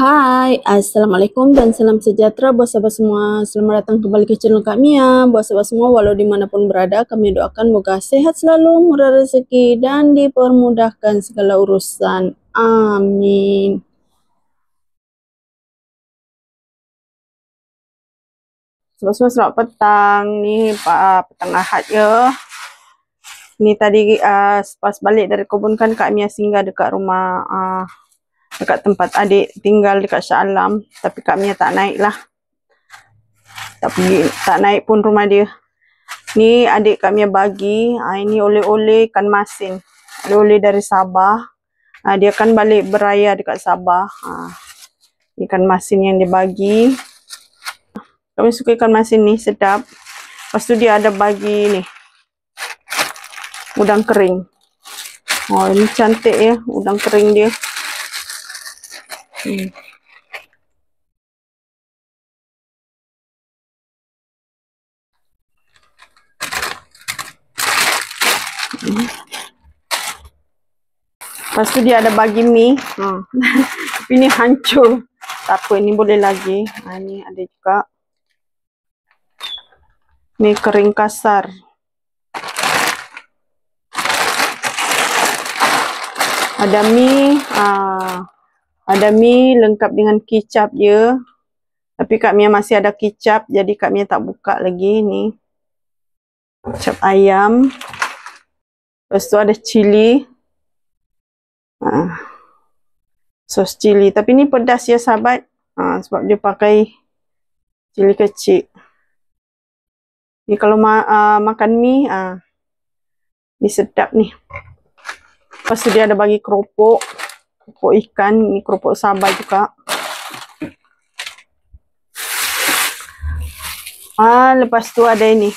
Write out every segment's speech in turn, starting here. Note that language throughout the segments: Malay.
Hai, Assalamualaikum dan salam sejahtera buat sahabat semua. Selamat datang kembali ke channel kami ya. Buat sahabat semua, walau dimanapun berada, kami doakan moga sehat selalu, murah rezeki, dan dipermudahkan segala urusan. Amin. Sahabat semua, selamat petang. Ni petang Ahad ya. Ni tadi pas balik dari kebun kan Kak Mia singgah dekat rumah, dekat tempat adik tinggal dekat Shah Alam. Tapi Kak Mia tak naik lah. Tak naik pun rumah dia. Ni adik Kak Mia bagi, ini oleh-oleh ikan masin. Oleh-oleh dari Sabah. Dia kan balik beraya dekat Sabah. Ikan masin yang dia bagi. Kami suka ikan masin ni, sedap. Lepas tu dia ada bagi ni, udang kering. Oh, ini cantik ya, udang kering dia. Lepas tu dia ada bagi mie. Tapi ni hancur. Tak apa, ini boleh lagi. Ini ada juga. Ni kering kasar. Ada mie. Ada mie lengkap dengan kicap dia. Tapi Kak Mia masih ada kicap. Jadi Kak Mia tak buka lagi. Ni kicap ayam. Lepas tu ada cili. Sos cili. Tapi ni pedas ya sahabat. Sebab dia pakai cili kecil. Ni kalau makan mie, ni sedap ni. Lepas tu dia ada bagi keropok. Keropok ikan. Ni keropok Sabah juga. Lepas tu ada ini.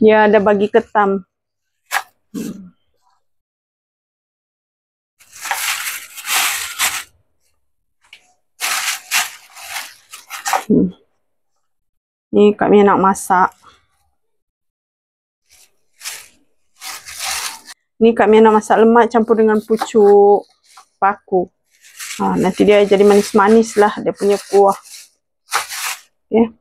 Dia ada bagi ketam. Ni Kak Mia nak masak. Ni Kak Mia nak masak lemak campur dengan pucuk paku. Nanti dia jadi manis-manis lah dia punya kuah. Okay.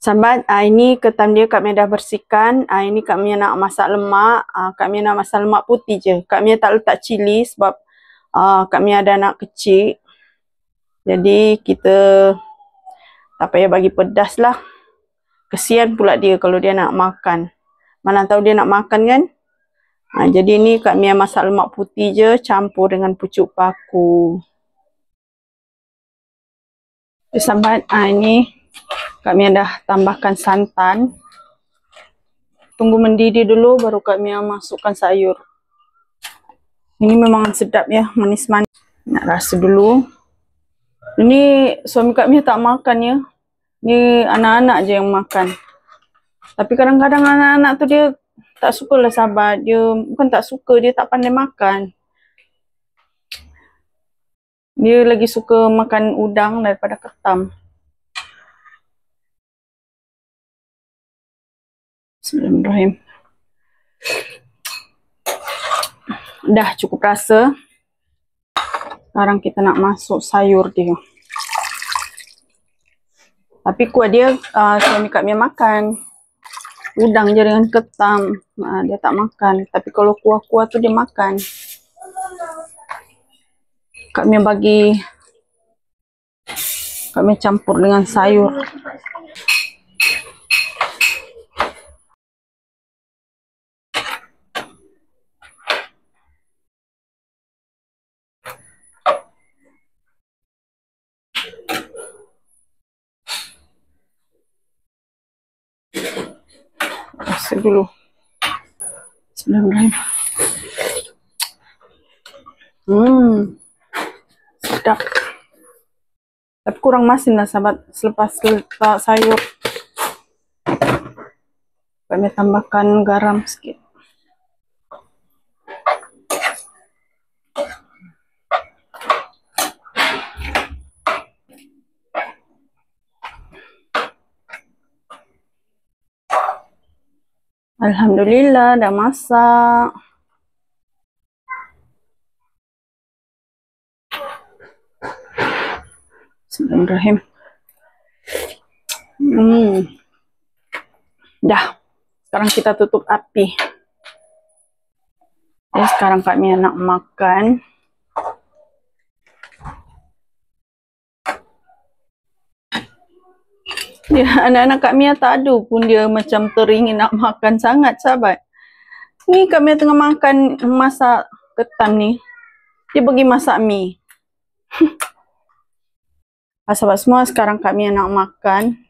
Sahabat, ini ketam dia Kak Mia dah bersihkan. Ini Kak Mia nak masak lemak. Kak Mia nak masak lemak putih je. Kak Mia tak letak cili sebab Kak Mia ada anak kecil. Jadi kita tak payah bagi pedas lah. Kesian pula dia kalau dia nak makan. Mana tahu dia nak makan kan. Jadi ni Kak Mia masak lemak putih je campur dengan pucuk paku. Sahabat, ini Kak Mia dah tambahkan santan. Tunggu mendidih dulu baru Kak Mia masukkan sayur. Ini memang sedap ya, manis-manis. Nak rasa dulu. Ini suami Kak Mia tak makan ya. Ini anak-anak je yang makan. Tapi kadang-kadang anak-anak tu dia tak suka lah sahabat. Dia bukan tak suka, dia tak pandai makan. Dia lagi suka makan udang daripada ketam. Bismillahirrahmanirrahim. Dah cukup rasa. Sekarang kita nak masuk sayur dia. Tapi kuah dia suami Kak Mia makan. Udang je dengan ketam. Dia tak makan. Tapi kalau kuah-kuah tu dia makan. Kak Mia bagi. Kak Mia campur dengan sayur. Rasa dulu. Bismillahirrahmanirrahim. Sedap. Tapi kurang masin lah sahabat. Selepas letak sayur, kami tambahkan garam sedikit. Alhamdulillah dah masak. Bismillahirrahmanirrahim. Dah. Sekarang kita tutup api. Sekarang kami nak makan. Ya, anak-anak Kak Mia tak ada pun dia macam teringin nak makan sangat, sahabat. Ni Kak Mia tengah makan, masak ketan ni. Dia pergi masak mi. Sahabat semua, sekarang Kak Mia nak makan.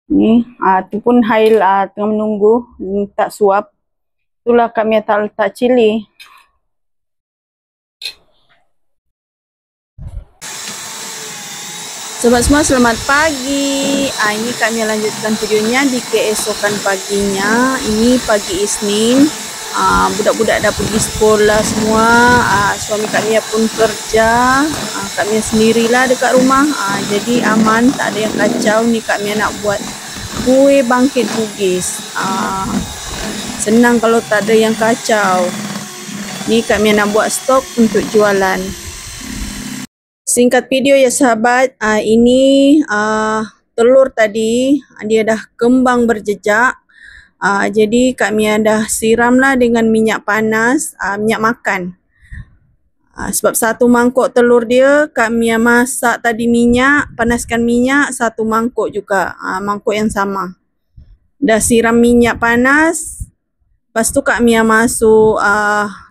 Ni, tu pun Hail tengah menunggu, tak suap. Itulah Kak Mia tak letak cili. Sobat semua, selamat pagi. Ini Kak Mia lanjutkan videonya di keesokan paginya. Ini pagi Isnin. Budak-budak dah pergi sekolah semua. Suami Kak Mia pun kerja. Kak Mia sendirilah dekat rumah. Jadi aman, tak ada yang kacau. Ni Kak Mia nak buat kue bangkit Bugis. Senang kalau tak ada yang kacau. Ni Kak Mia nak buat stok untuk jualan. Singkat video ya sahabat, ini telur tadi dia dah kembang berjejak. Jadi Kak Mia dah siramlah dengan minyak panas, minyak makan. Sebab satu mangkuk telur dia Kak Mia masak tadi minyak, panaskan minyak satu mangkuk juga, mangkuk yang sama. Dah siram minyak panas. Lepas tu Kak Mia masuk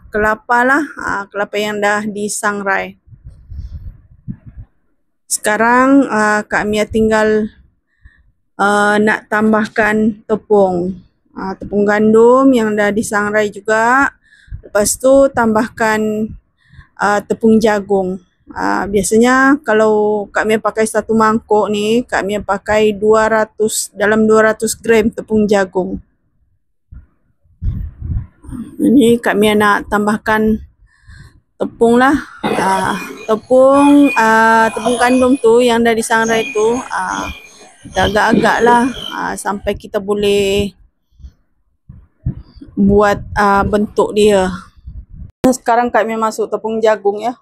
kelapa lah, kelapa yang dah disangrai. Sekarang Kak Mia tinggal nak tambahkan tepung. Tepung gandum yang dah disangrai juga. Lepas tu tambahkan tepung jagung. Biasanya kalau Kak Mia pakai satu mangkuk ni, Kak Mia pakai 200 gram tepung jagung. Ini Kak Mia nak tambahkan tepung lah. Tepung gandum tu yang dah disangrai tu, kita agak-agak lah sampai kita boleh buat bentuk dia. Sekarang Kak Mia masuk tepung jagung ya.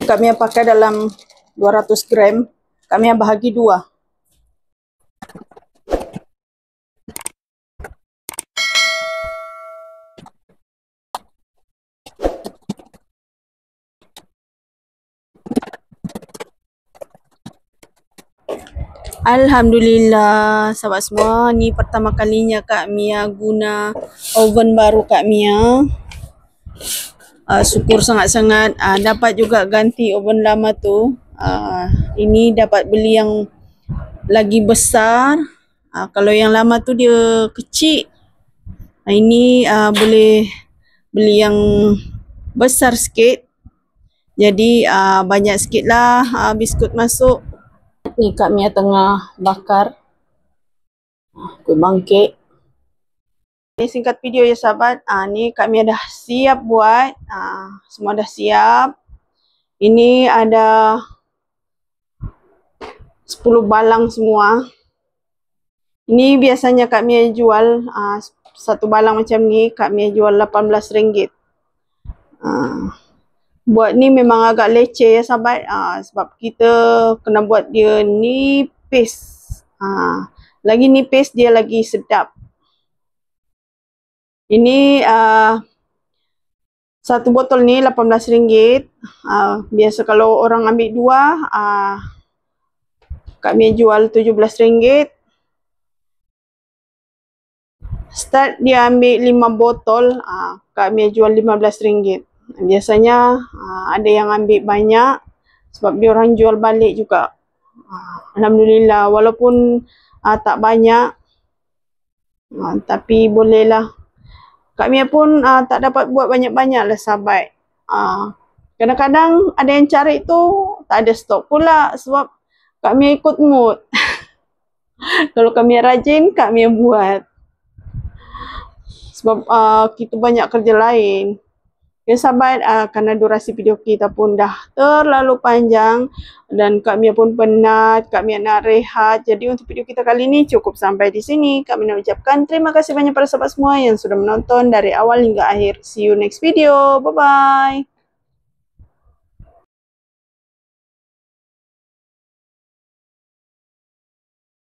Kak Mia pakai dalam 200 gram. Kak Mia bahagi dua. Alhamdulillah sahabat semua, ni pertama kalinya Kak Mia guna oven baru Kak Mia. Syukur sangat-sangat. Dapat juga ganti oven lama tu. Ini dapat beli yang lagi besar. Kalau yang lama tu dia kecil. Ini boleh beli yang besar sikit. Jadi banyak sikit lah biskut masuk. Ni Kak Mia tengah bakar kue bangkit. Ini singkat video ya sahabat. Ni Kak Mia dah siap buat. Semua dah siap. Ini ada 10 balang semua. Ini biasanya Kak Mia jual satu balang macam ni. Kak Mia jual RM18. Buat ni memang agak leceh ya sahabat. Sebab kita kena buat dia nipis. Lagi nipis dia lagi sedap. Ini satu botol ni RM18. Biasa kalau orang ambil dua, Kak Mia jual RM17. Start dia ambil 5 botol, Kak Mia jual RM15. Biasanya ada yang ambil banyak sebab dia orang jual balik juga. Alhamdulillah, walaupun tak banyak, tapi bolehlah. Kak Mia pun tak dapat buat banyak-banyak lah sahabat. Kadang-kadang ada yang cari tu tak ada stok pula sebab Kak Mia ikut mood. Kalau Kak Mia rajin, Kak Mia buat. Sebab kita banyak kerja lain. Ya sahabat, karena durasi video kita pun dah terlalu panjang dan Kak Mia pun penat, Kak Mia nak rehat. Jadi untuk video kita kali ini cukup sampai di sini. Kak Mia nak ucapkan terima kasih banyak pada sahabat semua yang sudah menonton dari awal hingga akhir. See you next video. Bye-bye.